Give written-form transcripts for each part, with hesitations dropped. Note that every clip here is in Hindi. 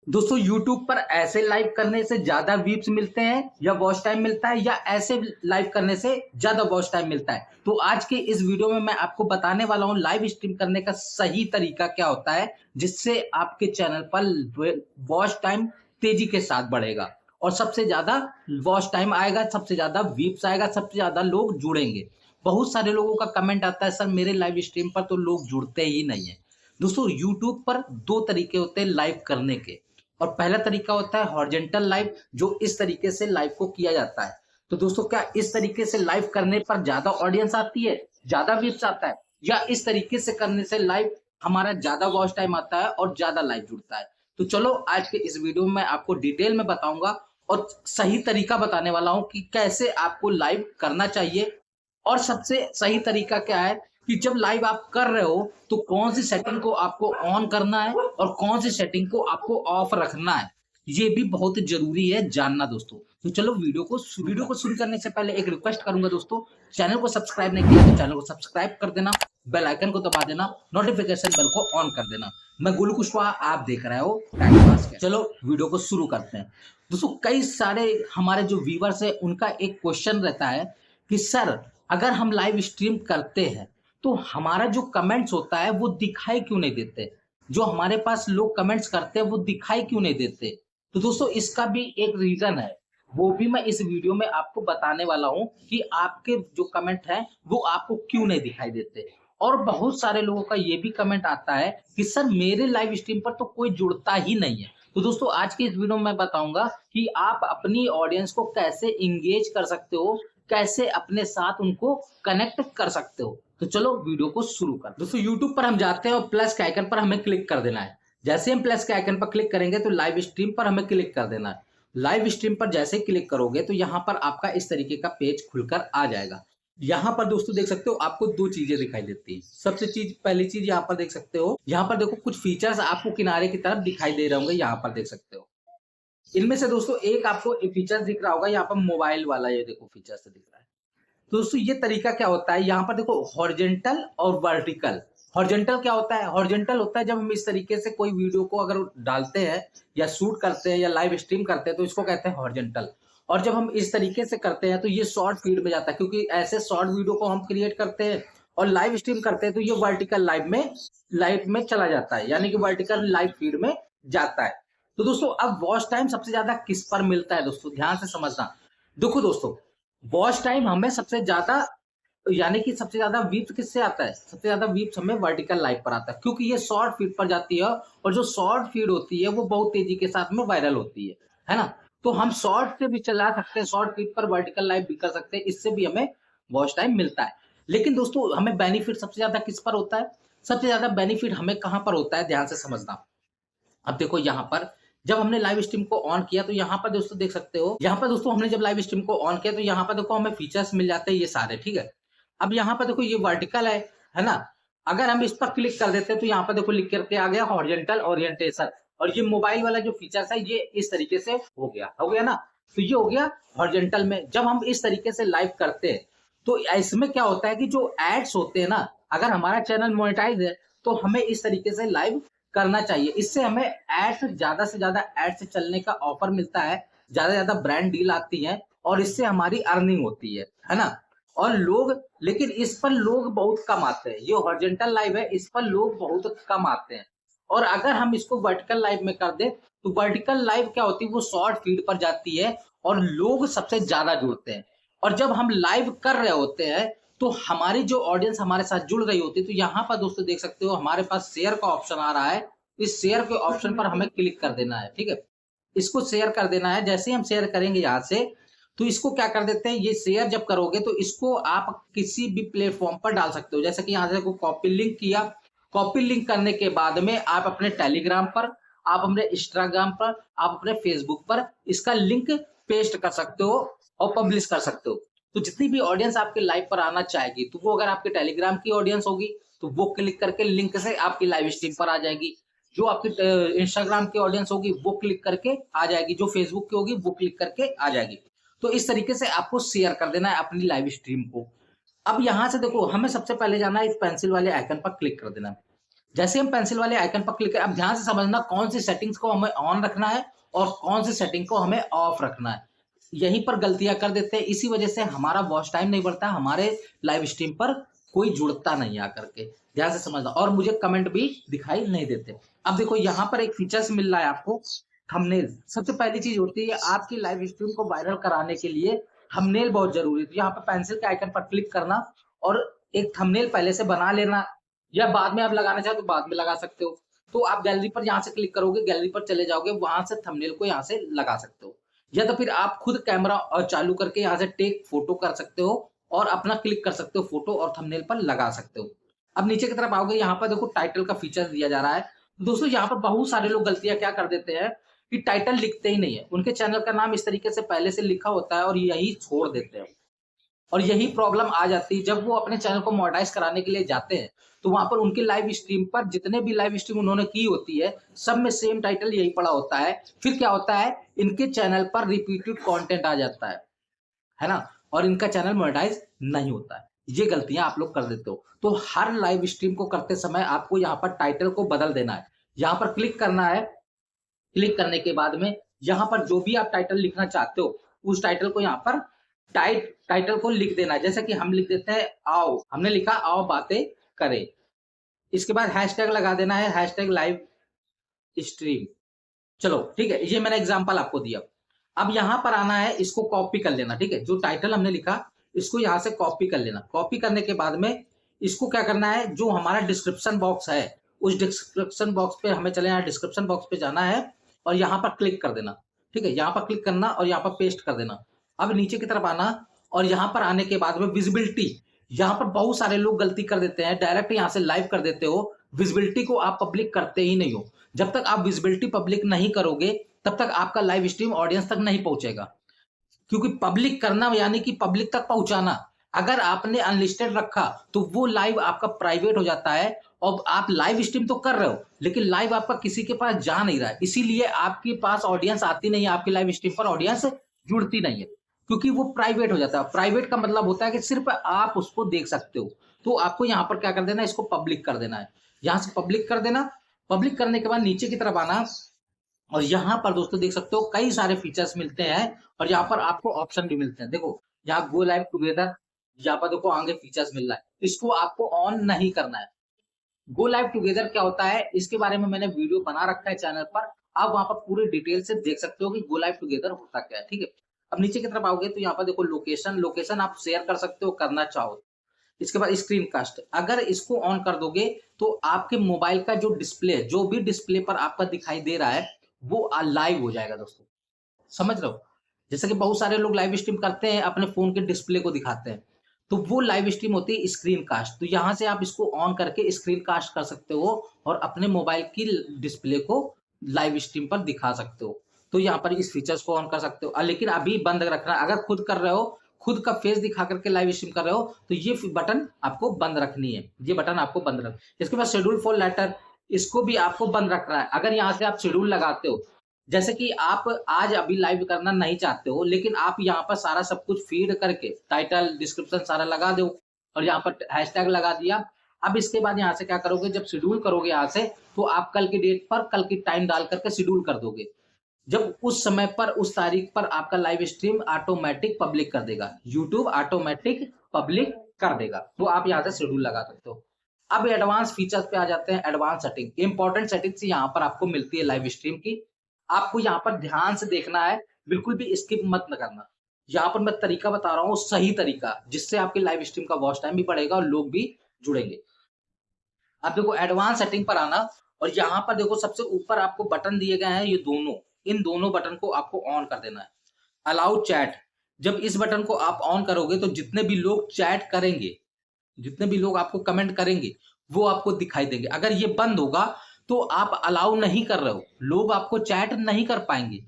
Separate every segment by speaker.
Speaker 1: दोस्तों YouTube पर ऐसे लाइव करने से ज्यादा व्यूज मिलते हैं या वॉच टाइम मिलता है, या ऐसे लाइव करने से ज्यादा वॉच टाइम मिलता है? तो आज के इस वीडियो में मैं आपको बताने वाला हूं लाइव स्ट्रीम करने का सही तरीका क्या होता है, जिससे आपके चैनल पर वॉच टाइम तेजी के साथ बढ़ेगा और सबसे ज्यादा वॉच टाइम आएगा, सबसे ज्यादा व्यूज आएगा, सबसे ज्यादा लोग जुड़ेंगे। बहुत सारे लोगों का कमेंट आता है, सर मेरे लाइव स्ट्रीम पर तो लोग जुड़ते ही नहीं है। दोस्तों YouTube पर दो तरीके होते हैं लाइव करने के। और पहला तरीका होता है हॉरिजॉन्टल लाइव, जो इस तरीके से लाइव को किया जाता है। तो दोस्तों, क्या इस तरीके से लाइव करने पर ज्यादा ऑडियंस आती है, ज्यादा व्यूज आता है, या इस तरीके से करने से लाइव हमारा ज्यादा वॉच टाइम आता है और ज्यादा लाइव जुड़ता है? तो चलो आज के इस वीडियो में मैं आपको डिटेल में बताऊंगा और सही तरीका बताने वाला हूं कि कैसे आपको लाइव करना चाहिए। और सबसे सही तरीका क्या है कि जब लाइव आप कर रहे हो तो कौन सी सेटिंग को आपको ऑन करना है और कौन सी सेटिंग को आपको ऑफ रखना है, ये भी बहुत जरूरी है जानना दोस्तों। तो चलो वीडियो को शुरू करने से पहले एक रिक्वेस्ट करूंगा दोस्तों, चैनल को सब्सक्राइब नहीं किया तो चैनल को सब्सक्राइब कर देना, बेल आइकन को दबा देना, नोटिफिकेशन बेल को ऑन कर देना। मैं गुलू कुशवाहा, आप देख रहे हो टाइम पास के। चलो वीडियो को शुरू करते हैं दोस्तों। कई सारे हमारे जो व्यूवर्स है उनका एक क्वेश्चन रहता है कि सर, अगर हम लाइव स्ट्रीम करते हैं तो हमारा जो कमेंट्स होता है वो दिखाई क्यों नहीं देते, जो हमारे पास लोग कमेंट्स करते हैं वो दिखाई क्यों नहीं देते? तो दोस्तों, इसका भी एक रीजन है, वो भी मैं इस वीडियो में आपको बताने वाला हूं कि आपके जो कमेंट हैं वो आपको क्यों नहीं दिखाई देते। और बहुत सारे लोगों का ये भी कमेंट आता है कि सर मेरे लाइव स्ट्रीम पर तो कोई जुड़ता ही नहीं है। तो दोस्तों, आज के इस वीडियो में मैं बताऊंगा कि आप अपनी ऑडियंस को कैसे इंगेज कर सकते हो, कैसे अपने साथ उनको कनेक्ट कर सकते हो। तो चलो वीडियो को शुरू कर। दोस्तों, YouTube पर हम जाते हैं और प्लस के आइकन पर हमें क्लिक कर देना है। जैसे हम प्लस के आइकन पर क्लिक करेंगे तो लाइव स्ट्रीम पर हमें क्लिक कर देना है। लाइव स्ट्रीम पर जैसे क्लिक करोगे तो यहाँ पर आपका इस तरीके का पेज खुलकर आ जाएगा। यहाँ पर दोस्तों देख सकते हो, आपको दो चीजें दिखाई देती है। सबसे पहली चीज यहाँ पर देख सकते हो, यहाँ पर देखो कुछ फीचर्स आपको किनारे की तरफ दिखाई दे रहे होंगे, यहाँ पर देख सकते हो। इनमें से दोस्तों एक आपको फीचर दिख रहा होगा, यहाँ पर मोबाइल वाला, ये देखो फीचर्स दिख रहा है। तो दोस्तों, ये तरीका क्या होता है, यहाँ पर देखो हॉरिजॉन्टल और वर्टिकल। हॉरिजॉन्टल क्या होता है? हॉरिजॉन्टल होता है जब हम इस तरीके से कोई वीडियो को अगर डालते हैं या शूट करते हैं या लाइव स्ट्रीम करते हैं तो इसको कहते हैं हॉरिजॉन्टल। और जब हम इस तरीके से करते हैं तो ये शॉर्ट फीड में जाता है, क्योंकि ऐसे शॉर्ट वीडियो को हम क्रिएट करते हैं और लाइव स्ट्रीम करते हैं तो ये वर्टिकल लाइव में चला जाता है, यानी कि वर्टिकल लाइव फीड में जाता है। तो दोस्तों, अब वॉच टाइम सबसे ज्यादा किस पर मिलता है दोस्तों, ध्यान से समझना। देखो दोस्तों, वॉच टाइम हमें सबसे ज्यादा, यानी कि सबसे ज्यादा वीप किससे आता है? सबसे ज्यादा वीप हमें वर्टिकल लाइव पर आता है, क्योंकि ये शॉर्ट फीड पर जाती है और जो शॉर्ट फीड होती है वो बहुत तेजी के साथ में वायरल होती है ना। तो हम शॉर्ट से भी चला सकते हैं, शॉर्ट फीड पर वर्टिकल लाइव भी कर सकते हैं, इससे भी हमें वॉच टाइम मिलता है। लेकिन दोस्तों, हमें बेनिफिट सबसे ज्यादा किस पर होता है? सबसे ज्यादा बेनिफिट हमें कहां पर होता है, ध्यान से समझना। अब देखो, यहाँ पर जब हमने लाइव स्ट्रीम को ऑन किया तो यहाँ पर दोस्तों देख सकते हो, यहाँ पर दोस्तों हमने जब लाइव स्ट्रीम को ऑन किया तो यहाँ पर देखो हमें फीचर्स मिल जाते हैं ये सारे, ठीक है। अब यहाँ पर देखो ये वर्टिकल है ना। अगर हम इस पर क्लिक कर देते हैं तो यहाँ पर देखो लिख करके आ गया हॉरिजॉन्टल ओरिएंटेशन, और ये मोबाइल वाला जो फीचर्स है ये इस तरीके से हो गया ना। तो ये हो गया हॉरिजॉन्टल में। जब हम इस तरीके से लाइव करते हैं तो इसमें क्या होता है कि जो एड्स होते हैं ना, अगर हमारा चैनल मोनेटाइज है तो हमें इस तरीके से लाइव करना चाहिए। इससे हमें एड्स, ज्यादा से ज्यादा एड्स चलने का ऑफर मिलता है, ज्यादा से ज्यादा ब्रांड डील आती है और इससे हमारी अर्निंग होती है ना। और लोग, लेकिन इस पर लोग बहुत कम आते हैं, ये हॉरिजॉन्टल लाइव है, इस पर लोग बहुत कम आते हैं। और अगर हम इसको वर्टिकल लाइव में कर दे तो वर्टिकल लाइव क्या होती है, वो शॉर्ट फीड पर जाती है और लोग सबसे ज्यादा जुड़ते हैं। और जब हम लाइव कर रहे होते हैं तो हमारी जो ऑडियंस हमारे साथ जुड़ रही होती है, तो यहाँ पर दोस्तों देख सकते हो हमारे पास शेयर का ऑप्शन आ रहा है। इस शेयर के ऑप्शन पर हमें क्लिक कर देना है, ठीक है। इसको शेयर कर देना है। जैसे ही हम शेयर करेंगे यहाँ से, तो इसको क्या कर देते हैं, ये शेयर जब करोगे तो इसको आप किसी भी प्लेटफॉर्म पर डाल सकते हो। जैसे कि यहाँ से कॉपी लिंक किया, कॉपी लिंक करने के बाद में आप अपने टेलीग्राम पर, आप अपने इंस्टाग्राम पर, आप अपने फेसबुक पर इसका लिंक पेस्ट कर सकते हो और पब्लिश कर सकते हो। तो जितनी भी ऑडियंस आपके लाइव पर आना चाहेगी, तो वो अगर आपके टेलीग्राम की ऑडियंस होगी तो वो क्लिक करके लिंक से आपकी लाइव स्ट्रीम पर आ जाएगी। जो आपकी इंस्टाग्राम की ऑडियंस होगी वो क्लिक करके आ जाएगी, जो फेसबुक की होगी वो क्लिक करके आ जाएगी। तो इस तरीके से आपको शेयर कर देना है अपनी लाइव स्ट्रीम को। अब यहाँ से देखो, हमें सबसे पहले जाना है, इस पेंसिल वाले आइकन पर क्लिक कर देना है। जैसे हम पेंसिल वाले आइकन पर क्लिक करें, अब ध्यान से समझना कौन सी सेटिंग्स को हमें ऑन रखना है और कौन सी सेटिंग को हमें ऑफ रखना है। यहीं पर गलतियां कर देते हैं, इसी वजह से हमारा वॉच टाइम नहीं बढ़ता, हमारे लाइव स्ट्रीम पर कोई जुड़ता नहीं आकर के। ध्यान से समझना, और मुझे कमेंट भी दिखाई नहीं देते। अब देखो यहाँ पर एक फीचर्स मिल रहा है आपको, थंबनेल। सबसे पहली चीज होती है आपकी लाइव स्ट्रीम को वायरल कराने के लिए थंबनेल बहुत जरूरी है। तो यहाँ पर पेंसिल के आइकन पर क्लिक करना और एक थंबनेल पहले से बना लेना, या बाद में आप लगाना चाहे तो बाद में लगा सकते हो। तो आप गैलरी पर यहाँ से क्लिक करोगे, गैलरी पर चले जाओगे, वहां से थंबनेल को यहाँ से लगा सकते हो, या तो फिर आप खुद कैमरा चालू करके यहाँ से टेक फोटो कर सकते हो और अपना क्लिक कर सकते हो फोटो और थंबनेल पर लगा सकते हो। अब नीचे की तरफ आओगे, यहाँ पर देखो टाइटल का फीचर दिया जा रहा है। दोस्तों यहाँ पर बहुत सारे लोग गलतियां क्या कर देते हैं कि टाइटल लिखते ही नहीं है, उनके चैनल का नाम इस तरीके से पहले से लिखा होता है और यही छोड़ देते हैं। और यही प्रॉब्लम आ जाती है जब वो अपने चैनल को मोनेटाइज कराने के लिए जाते हैं, तो वहां पर उनके लाइव स्ट्रीम पर जितने भी लाइव स्ट्रीम उन्होंने की होती है, सब में सेम टाइटल यही पड़ा होता है। फिर क्या होता है, इनके चैनल पर रिपीटेड कंटेंट आ जाता है ना, और इनका चैनल मोनेटाइज नहीं होता है। ये गलतियां आप लोग कर देते हो। तो हर लाइव स्ट्रीम को करते समय आपको यहाँ पर टाइटल को बदल देना है। यहाँ पर क्लिक करना है, क्लिक करने के बाद में यहाँ पर जो भी आप टाइटल लिखना चाहते हो, उस टाइटल को यहाँ पर टाइटल को लिख देना है। जैसे कि हम लिख देते हैं आओ, हमने लिखा आओ बातें करें। इसके बाद हैशटैग लगा देना है, हैशटैग लाइव स्ट्रीम। चलो ठीक है, ये मैंने एग्जांपल आपको दिया। अब यहाँ पर आना है, इसको कॉपी कर लेना। ठीक है, जो टाइटल हमने लिखा इसको यहाँ से कॉपी कर लेना। कॉपी करने के बाद में इसको क्या करना है, जो हमारा डिस्क्रिप्शन बॉक्स है उस डिस्क्रिप्शन बॉक्स पे हमें चले, यहाँ डिस्क्रिप्शन बॉक्स पे जाना है और यहाँ पर क्लिक कर देना। ठीक है, यहाँ पर क्लिक करना और यहाँ पर पेस्ट कर देना। अब नीचे की तरफ आना और यहाँ पर आने के बाद में विजिबिलिटी, यहाँ पर बहुत सारे लोग गलती कर देते हैं, डायरेक्ट यहाँ से लाइव कर देते हो, विजिबिलिटी को आप पब्लिक करते ही नहीं हो। जब तक आप विजिबिलिटी पब्लिक नहीं करोगे तब तक आपका लाइव स्ट्रीम ऑडियंस तक नहीं पहुंचेगा। क्योंकि पब्लिक करना यानी कि पब्लिक तक पहुंचाना। अगर आपने अनलिस्टेड रखा तो वो लाइव आपका प्राइवेट हो जाता है, और आप लाइव स्ट्रीम तो कर रहे हो लेकिन लाइव आपका किसी के पास जा नहीं रहा है, इसीलिए आपके पास ऑडियंस आती नहीं है, आपकी लाइव स्ट्रीम पर ऑडियंस जुड़ती नहीं है, क्योंकि वो प्राइवेट हो जाता है। प्राइवेट का मतलब होता है कि सिर्फ आप उसको देख सकते हो। तो आपको यहाँ पर क्या कर देना है, इसको पब्लिक कर देना है। यहाँ से पब्लिक कर देना। पब्लिक करने के बाद नीचे की तरफ आना और यहाँ पर दोस्तों देख सकते हो कई सारे फीचर्स मिलते हैं और यहाँ पर आपको ऑप्शन भी मिलते हैं। देखो यहाँ गो लाइव टुगेदर, यहाँ पर देखो आगे फीचर्स मिल रहा है, इसको आपको ऑन नहीं करना है। गो लाइव टुगेदर क्या होता है, इसके बारे में मैंने वीडियो बना रखा है चैनल पर, आप वहां पर पूरी डिटेल से देख सकते हो कि गो लाइव टुगेदर होता क्या है। ठीक है, अब नीचे की तरफ आओगे तो यहाँ पर देखो लोकेशन, लोकेशन आप शेयर कर सकते हो करना चाहो। इसके बाद स्क्रीन कास्ट, अगर इसको ऑन कर दोगे तो आपके मोबाइल का जो डिस्प्ले, जो भी डिस्प्ले पर आपका दिखाई दे रहा है वो लाइव हो जाएगा। दोस्तों समझ रहे हो, जैसे कि बहुत सारे लोग लाइव स्ट्रीम करते हैं अपने फोन के डिस्प्ले को दिखाते हैं, तो वो लाइव स्ट्रीम होती है स्क्रीन कास्ट। तो यहाँ से आप इसको ऑन करके स्क्रीन कास्ट कर सकते हो और अपने मोबाइल की डिस्प्ले को लाइव स्ट्रीम पर दिखा सकते हो। तो यहाँ पर इस फीचर्स को ऑन कर सकते हो, लेकिन अभी बंद रखना। अगर खुद कर रहे हो, खुद का फेस दिखा करके लाइव स्ट्रीम कर रहे हो, तो ये बटन आपको बंद रखनी है, ये बटन आपको बंद रख। इसके बाद शेड्यूल फॉर लेटर, इसको भी आपको बंद रखना है। अगर यहाँ से आप शेड्यूल लगाते हो, जैसे कि आप आज अभी लाइव करना नहीं चाहते हो लेकिन आप यहाँ पर सारा सब कुछ फीड करके टाइटल डिस्क्रिप्शन सारा लगा दो और यहाँ पर हैशटैग लगा दिया। अब इसके बाद यहाँ से क्या करोगे, जब शेड्यूल करोगे यहाँ से, तो आप कल की डेट पर कल की टाइम डाल करके शेड्यूल कर दोगे। जब उस समय पर उस तारीख पर आपका लाइव स्ट्रीम ऑटोमेटिक पब्लिक कर देगा, यूट्यूब ऑटोमेटिक पब्लिक कर देगा। तो आप यहाँ से शेड्यूल लगा सकते हो। अब एडवांस फीचर्स पे आ जाते हैं। एडवांस सेटिंग, इंपॉर्टेंट सेटिंग्स यहाँ पर आपको मिलती है लाइव स्ट्रीम की। आपको यहाँ पर ध्यान से देखना है, बिल्कुल भी स्किप मत न करना। यहाँ पर मैं तरीका बता रहा हूँ, सही तरीका, जिससे आपकी लाइव स्ट्रीम का वॉच टाइम भी बढ़ेगा और लोग भी जुड़ेंगे। अब देखो एडवांस सेटिंग पर आना और यहाँ पर देखो सबसे ऊपर आपको बटन दिए गए हैं, ये दोनों, इन दोनों बटन को आपको ऑन कर देना है। अलाउ चैट, जब इस बटन को आप ऑन करोगे तो जितने भी लोग चैट करेंगे, जितने भी लोग आपको कमेंट करेंगे वो आपको दिखाई देंगे। अगर ये बंद होगा तो आप अलाउ नहीं कर रहे हो, लोग आपको चैट नहीं कर पाएंगे।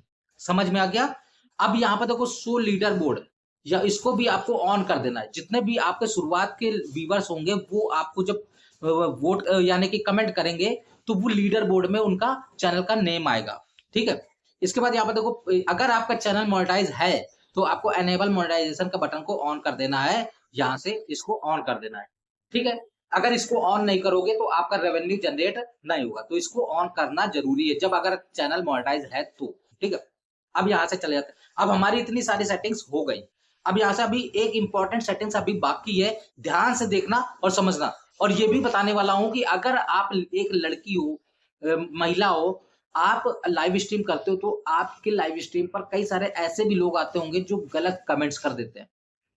Speaker 1: समझ में आ गया। अब यहाँ पर देखो शो लीडर बोर्ड, या इसको भी आपको ऑन कर देना है। जितने भी आपके शुरुआत के व्यूअर्स होंगे वो आपको जब वोट यानी कि कमेंट करेंगे तो वो लीडर बोर्ड में उनका चैनल का नेम आएगा। ठीक है, इसके बाद यहाँ पर देखो अगर आपका चैनल मोनेटाइज है तो आपको एनेबल मोनेटाइजेशन का बटन को ऑन कर देना है, यहाँ से इसको ऑन कर देना है। ठीक है, अगर इसको ऑन नहीं करोगे तो आपका रेवेन्यू जनरेट नहीं होगा, तो इसको ऑन करना जरूरी है जब अगर चैनल मोनेटाइज है तो। ठीक है, अब यहाँ से चले जाते हैं। अब हमारी इतनी सारी सेटिंग्स हो गई, अब यहाँ से अभी एक इंपॉर्टेंट सेटिंग्स अभी बाकी है, ध्यान से देखना और समझना। और ये भी बताने वाला हूं कि अगर आप एक लड़की हो, महिला हो, आप लाइव स्ट्रीम करते हो, तो आपके लाइव स्ट्रीम पर कई सारे ऐसे भी लोग आते होंगे जो गलत कमेंट्स कर देते हैं,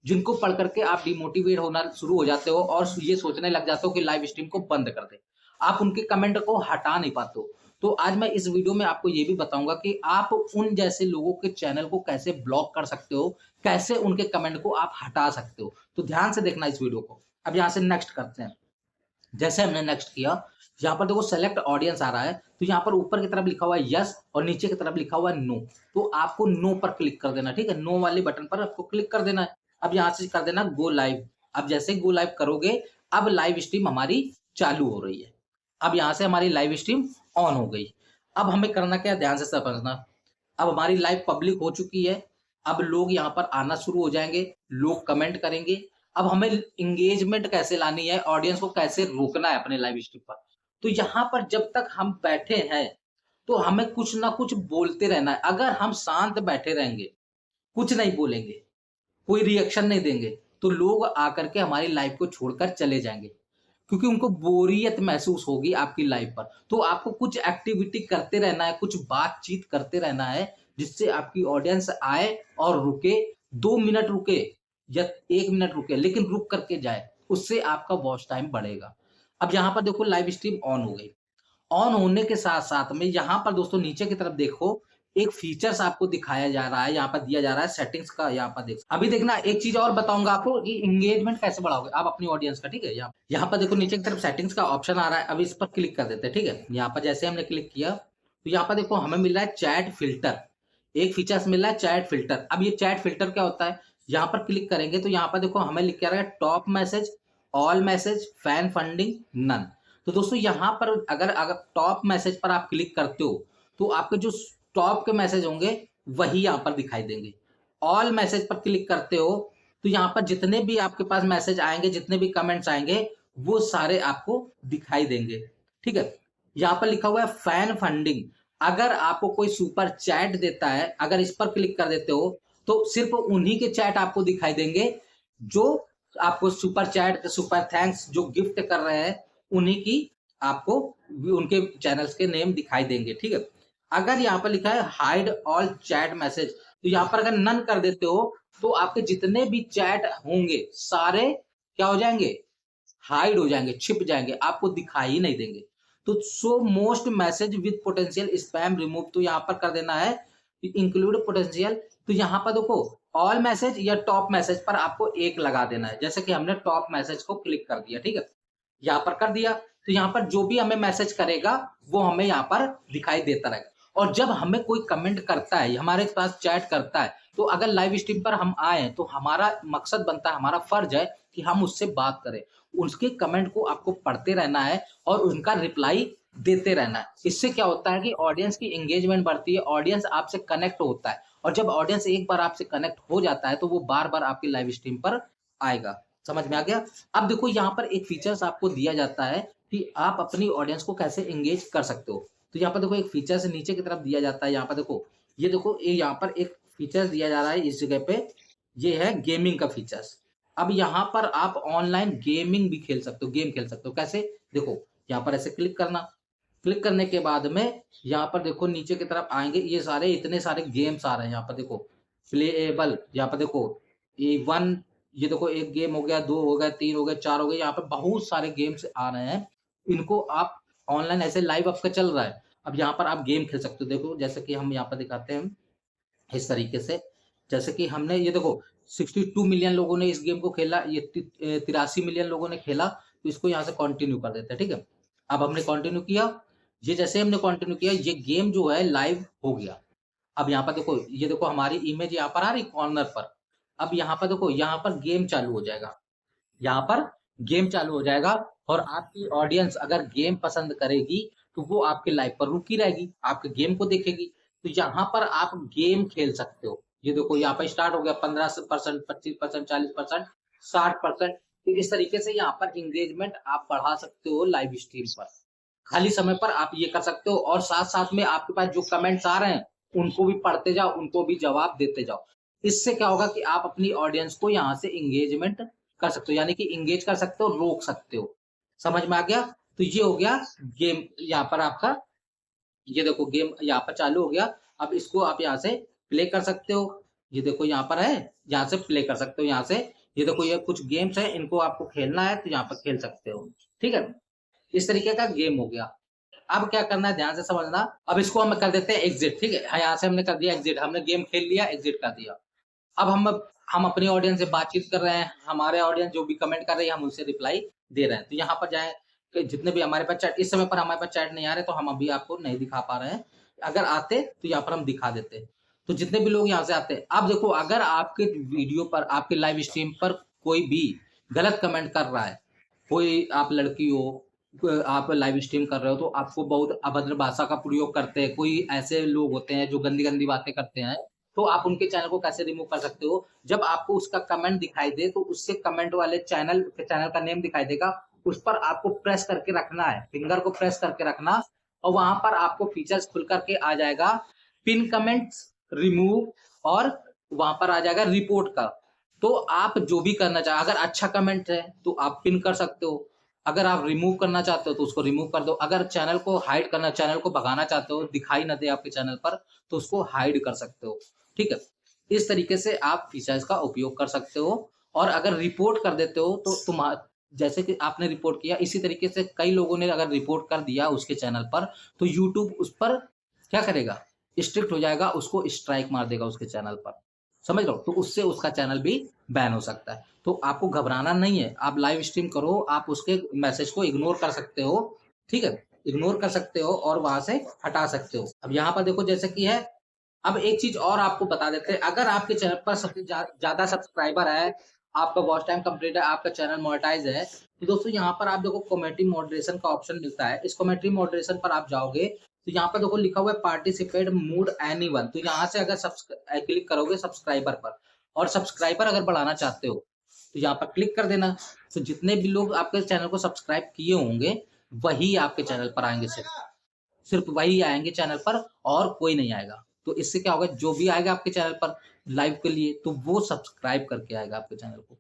Speaker 1: जिनको पढ़ करके आप डिमोटिवेट होना शुरू हो जाते हो और ये सोचने लग जाते हो कि लाइव स्ट्रीम को बंद कर दे। आप उनके कमेंट को हटा नहीं पाते हो। तो आज मैं इस वीडियो में आपको ये भी बताऊंगा कि आप उन जैसे लोगों के चैनल को कैसे ब्लॉक कर सकते हो, कैसे उनके कमेंट को आप हटा सकते हो। तो ध्यान से देखना इस वीडियो को। अब यहाँ से नेक्स्ट करते हैं। जैसे हमने नेक्स्ट किया, यहाँ पर देखो सेलेक्ट ऑडियंस आ रहा है, तो यहाँ पर ऊपर की तरफ लिखा हुआ है यस और नीचे की तरफ लिखा हुआ है नो। तो आपको नो पर क्लिक कर देना, ठीक है, नो वाले बटन पर आपको क्लिक कर देना है। अब यहाँ से कर देना गो लाइव। अब जैसे गो लाइव करोगे, अब लाइव स्ट्रीम हमारी चालू हो रही है। अब यहाँ से हमारी लाइव स्ट्रीम ऑन हो गई। अब हमें करना क्या है, ध्यान से समझना। अब हमारी लाइव पब्लिक हो चुकी है, अब लोग यहाँ पर आना शुरू हो जाएंगे, लोग कमेंट करेंगे। अब हमें इंगेजमेंट कैसे लानी है, ऑडियंस को कैसे रोकना है अपने लाइव स्ट्रीम पर। तो यहाँ पर जब तक हम बैठे हैं तो हमें कुछ ना कुछ बोलते रहना है। अगर हम शांत बैठे रहेंगे, कुछ नहीं बोलेंगे, कोई रिएक्शन नहीं देंगे, तो लोग आकर के हमारी लाइफ को छोड़कर चले जाएंगे, क्योंकि उनको बोरियत महसूस होगी आपकी लाइफ पर। तो आपको कुछ एक्टिविटी करते रहना है, कुछ बातचीत करते रहना है, जिससे आपकी ऑडियंस आए और रुके, 2 मिनट रुके या 1 मिनट रुके, लेकिन रुक करके जाए, उससे आपका वॉच टाइम बढ़ेगा। अब यहाँ पर देखो लाइव स्ट्रीम ऑन हो गई। ऑन होने के साथ साथ में यहाँ पर दोस्तों नीचे की तरफ देखो, एक फीचर्स आपको दिखाया जा रहा है, यहाँ पर दिया जा रहा है सेटिंग्स का। यहाँ पर देख, अभी देखना एक चीज और बताऊंगा आपको कि एंगेजमेंट कैसे बढ़ाओगे आप अपनी ऑडियंस का। ठीक है, यहाँ पर देखो नीचे की तरफ सेटिंग्स का ऑप्शन आ रहा है, अभी इस पर क्लिक कर देते हैं। ठीक है, यहाँ पर जैसे हमने क्लिक किया तो यहाँ पर देखो हमें मिल रहा है चैट फिल्टर, एक फीचर्स मिल रहा है चैट फिल्टर। अब ये चैट फिल्टर क्या होता है, यहाँ पर क्लिक करेंगे तो यहाँ पर देखो हमें लिख के आ रहा है top message, all message, fan funding, none. तो दोस्तों यहाँ पर अगर अगर टॉप मैसेज पर आप क्लिक करते हो तो आपके जो टॉप के मैसेज होंगे वही यहाँ पर दिखाई देंगे। ऑल मैसेज पर क्लिक करते हो तो यहाँ पर जितने भी आपके पास मैसेज आएंगे, जितने भी कमेंट्स आएंगे, वो सारे आपको दिखाई देंगे। ठीक है, यहाँ पर लिखा हुआ है फैन फंडिंग। अगर आपको कोई सुपर चैट देता है, अगर इस पर क्लिक कर देते हो तो सिर्फ उन्हीं के चैट आपको दिखाई देंगे जो आपको सुपर चैट, सुपर थैंक्स जो गिफ्ट कर रहे हैं, उन्हीं की आपको उनके चैनल्स के नेम दिखाई देंगे। ठीक है, अगर यहाँ पर लिखा है हाइड ऑल चैट मैसेज, तो यहाँ पर अगर नन कर देते हो तो आपके जितने भी चैट होंगे सारे क्या हो जाएंगे, हाइड हो जाएंगे, छिप जाएंगे, आपको दिखाई ही नहीं देंगे। तो so most message with potential spam remove, तो यहाँ पर कर देना है इंक्लूड पोटेंशियल। तो यहाँ पर देखो ऑल मैसेज या टॉप मैसेज पर आपको एक लगा देना है, जैसे कि हमने टॉप मैसेज को क्लिक कर दिया। ठीक है, यहाँ पर कर दिया तो यहाँ पर जो भी हमें मैसेज करेगा वो हमें यहाँ पर दिखाई देता रहेगा। और जब हमें कोई कमेंट करता है, हमारे पास चैट करता है, तो अगर लाइव स्ट्रीम पर हम आए तो हमारा मकसद बनता है, हमारा फर्ज है कि हम उससे बात करें, उसके कमेंट को आपको पढ़ते रहना है और उनका रिप्लाई देते रहना है। इससे क्या होता है कि ऑडियंस की एंगेजमेंट बढ़ती है, ऑडियंस आपसे कनेक्ट होता है, और जब ऑडियंस एक बार आपसे कनेक्ट हो जाता है तो वो बार बार आपकी लाइव स्ट्रीम पर आएगा। समझ में आ गया। अब देखो यहाँ पर एक फीचर्स आपको दिया जाता है कि आप अपनी ऑडियंस को कैसे एंगेज कर सकते हो। तो यहाँ पर देखो एक फीचर्स नीचे की तरफ दिया जाता है, यहाँ पर देखो, ये देखो यहाँ पर एक फीचर्स दिया जा रहा है इस जगह पे, ये है गेमिंग का फीचर्स। अब यहाँ पर आप ऑनलाइन गेमिंग भी खेल सकते हो, गेम खेल सकते हो। कैसे, देखो यहाँ पर ऐसे क्लिक करना, क्लिक करने के बाद में यहाँ पर देखो नीचे की तरफ आएंगे, ये सारे इतने सारे गेम्स आ रहे हैं। यहाँ पर देखो प्लेएबल, यहाँ पर देखो A1, ये देखो एक गेम हो गया, 2 हो गया, 3 हो गया, 4 हो गए, यहाँ पर बहुत सारे गेम्स आ रहे हैं। इनको आप ऑनलाइन ऐसे लाइव आपका चल रहा है, अब यहाँ पर आप गेम खेल सकते हो। देखो जैसे कि हम यहाँ पर दिखाते हैं इस तरीके से, जैसे कि हमने ये देखो 62 मिलियन लोगों ने इस गेम को खेला, ये 83 मिलियन लोगों ने खेला। तो इसको यहाँ से कंटिन्यू कर देते हैं। ठीक है, अब हमने कंटिन्यू किया, ये जैसे हमने कंटिन्यू किया, ये गेम जो है लाइव हो गया। अब यहाँ पर देखो, ये देखो हमारी इमेज यहाँ पर आ रही कॉर्नर पर। अब यहाँ पर देखो, यहाँ पर गेम चालू हो जाएगा, यहाँ पर गेम चालू हो जाएगा, और आपकी ऑडियंस अगर गेम पसंद करेगी तो वो आपके लाइव पर रुकी रहेगी, आपके गेम को देखेगी। तो यहाँ पर आप गेम खेल सकते हो। ये देखो यहाँ पर स्टार्ट हो गया, 15%, 25%, 40%, 60%, तो इस तरीके से यहाँ पर एंगेजमेंट आप बढ़ा सकते हो लाइव स्ट्रीम पर। खाली समय पर आप ये कर सकते हो और साथ-साथ में आपके पास जो कमेंट्स आ रहे हैं, उनको भी पढ़ते जाओ, उनको भी जवाब देते जाओ। इससे क्या होगा कि आप अपनी ऑडियंस को यहाँ से एंगेजमेंट कर सकते हो, यानी कि एंगेज कर सकते हो, रोक सकते हो। समझ में आ गया? तो ये हो गया गेम यहाँ पर आपका, ये देखो गेम यहाँ पर चालू हो गया। अब इसको आप यहाँ से प्ले कर सकते हो। ये देखो यहाँ पर है, यहाँ से प्ले कर सकते हो यहाँ से। ये देखो ये कुछ गेम्स हैं, इनको आपको खेलना है तो यहाँ पर खेल सकते हो। ठीक है? इस तरीके का गेम हो गया। अब क्या करना है ध्यान से समझना। अब इसको हम कर देते हैं एग्जिट। ठीक है? यहाँ से हमने कर दिया एग्जिट, हमने गेम खेल लिया, एग्जिट कर दिया। अब हम अपनी ऑडियंस से बातचीत कर रहे हैं, हमारे ऑडियंस जो भी कमेंट कर रही है हम उनसे रिप्लाई दे रहे हैं। तो यहाँ पर जाएँ कि जितने भी हमारे पास चैट, इस समय पर हमारे पास चैट नहीं आ रहे तो हम अभी आपको नहीं दिखा पा रहे हैं। अगर आते तो यहाँ पर हम दिखा देते। तो जितने भी लोग यहाँ से आते हैं, अब देखो अगर आपके वीडियो पर, आपके लाइव स्ट्रीम पर कोई भी गलत कमेंट कर रहा है, कोई आप लड़की हो, आप लाइव स्ट्रीम कर रहे हो तो आपको बहुत अभद्र भाषा का प्रयोग करते हैं, कोई ऐसे लोग होते हैं जो गंदी-गंदी बातें करते हैं, तो आप उनके चैनल को कैसे रिमूव कर सकते हो? जब आपको उसका कमेंट दिखाई दे तो उससे कमेंट वाले चैनल का नेम दिखाई देगा, उस पर आपको प्रेस करके रखना है, फिंगर को प्रेस करके रखना और वहां पर आपको फीचर्स खुल करके आ जाएगा पिन कमेंट्स, रिमूव, और वहां पर आ जाएगा रिपोर्ट का। तो आप जो भी करना चाहे, अगर अच्छा कमेंट है तो आप पिन कर सकते हो, अगर आप रिमूव करना चाहते हो तो उसको रिमूव कर दो, अगर चैनल को हाइड करना, चैनल को भगाना चाहते हो, दिखाई ना दे आपके चैनल पर, तो उसको हाइड कर सकते हो। ठीक है? इस तरीके से आप फीचर्स का उपयोग कर सकते हो। और अगर रिपोर्ट कर देते हो तो जैसे कि आपने रिपोर्ट किया, इसी तरीके से कई लोगों ने अगर रिपोर्ट कर दिया उसके चैनल पर, तो यूट्यूब उस पर क्या करेगा? स्ट्रिक्ट हो जाएगा, उसको स्ट्राइक मार देगा उसके चैनल पर। समझ लो? तो उससे उसका चैनल भी बैन हो सकता है। तो आपको घबराना नहीं है, आप लाइव स्ट्रीम करो, आप उसके मैसेज को इग्नोर कर सकते हो। ठीक है? इग्नोर कर सकते हो और वहां से हटा सकते हो। अब यहाँ पर देखो जैसे कि है, अब एक चीज और आपको बता देते हैं, अगर आपके चैनल पर सबसे ज्यादा सब्सक्राइबर है, आपका वॉच टाइम कंप्लीट है, आपका चैनल मोनेटाइज है, तो दोस्तों यहाँ पर आप देखो कमेटी मॉडरेशन का ऑप्शन मिलता है। इस कमेटी मॉडरेशन पर आप जाओगे तो यहाँ पर देखो लिखा हुआ है पार्टिसिपेट मूड एनीवन। तो यहाँ से अगर क्लिक करोगे सब्सक्राइबर पर, और सब्सक्राइबर अगर बढ़ाना चाहते हो तो यहाँ पर क्लिक कर देना। तो जितने भी लोग आपके चैनल को सब्सक्राइब किए होंगे वही आपके चैनल पर आएंगे, सिर्फ वही आएंगे चैनल पर, और कोई नहीं आएगा। तो इससे क्या होगा, जो भी आएगा आपके चैनल पर लाइव के लिए तो वो सब्सक्राइब करके आएगा आपके चैनल को।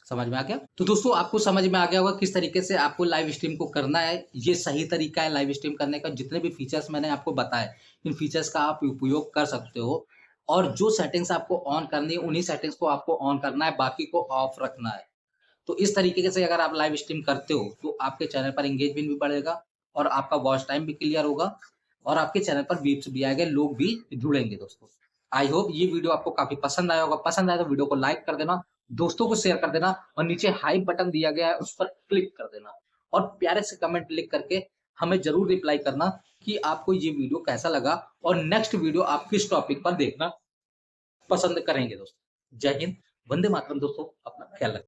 Speaker 1: समझ में आ गया? तो दोस्तों आपको समझ में आ गया होगा किस तरीके से आपको लाइव स्ट्रीम को करना है। ये सही तरीका है लाइव स्ट्रीम करने का। जितने भी फीचर्स मैंने आपको बताए, इन फीचर्स का आप उपयोग कर सकते हो, और जो सेटिंग्स आपको ऑन करनी है उन्हीं सेटिंग्स को आपको ऑन करना है, बाकी को ऑफ रखना है। तो इस तरीके से अगर आप लाइव स्ट्रीम करते हो तो आपके चैनल पर एंगेजमेंट भी बढ़ेगा और आपका वॉच टाइम भी क्लियर होगा और आपके चैनल पर व्यूज भी आएंगे, लोग भी जुड़ेंगे दोस्तों। आई होप ये वीडियो आपको काफी पसंद आया होगा। पसंद आया तो वीडियो को लाइक कर देना, दोस्तों को शेयर कर देना, और नीचे हाइप बटन दिया गया है उस पर क्लिक कर देना, और प्यारे से कमेंट लिख करके हमें जरूर रिप्लाई करना कि आपको ये वीडियो कैसा लगा और नेक्स्ट वीडियो आप किस टॉपिक पर देखना पसंद करेंगे दोस्तों। जय हिंद, वंदे मातरम दोस्तों, अपना ख्याल रखें।